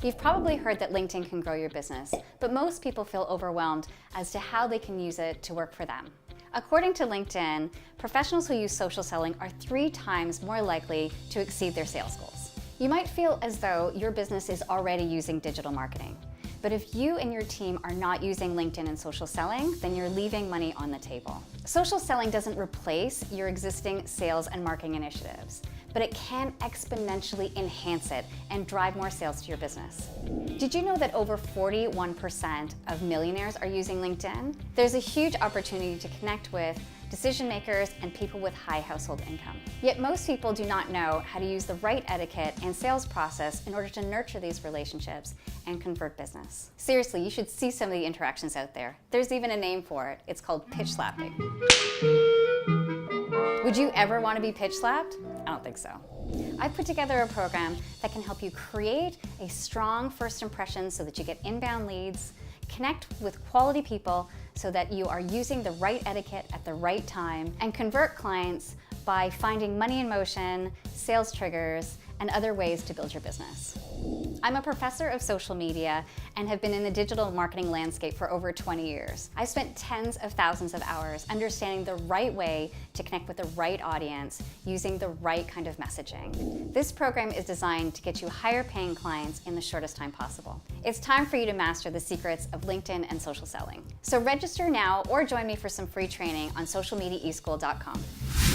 You've probably heard that LinkedIn can grow your business, but most people feel overwhelmed as to how they can use it to work for them. According to LinkedIn, professionals who use social selling are 3 times more likely to exceed their sales goals. You might feel as though your business is already using digital marketing. But if you and your team are not using LinkedIn and social selling, then you're leaving money on the table. Social selling doesn't replace your existing sales and marketing initiatives, but it can exponentially enhance it and drive more sales to your business. Did you know that over 41% of millionaires are using LinkedIn? There's a huge opportunity to connect with decision makers and people with high household income. Yet most people do not know how to use the right etiquette and sales process in order to nurture these relationships and convert business. Seriously, you should see some of the interactions out there. There's even a name for it. It's called pitch slapping. Would you ever want to be pitch slapped? I don't think so. I put together a program that can help you create a strong first impression so that you get inbound leads, connect with quality people so that you are using the right etiquette at the right time, and convert clients by finding money in motion, sales triggers, and other ways to build your business. I'm a professor of social media and have been in the digital marketing landscape for over 20 years. I've spent tens of thousands of hours understanding the right way to connect with the right audience using the right kind of messaging. This program is designed to get you higher paying clients in the shortest time possible. It's time for you to master the secrets of LinkedIn and social selling. So register now or join me for some free training on socialmediaeschool.com.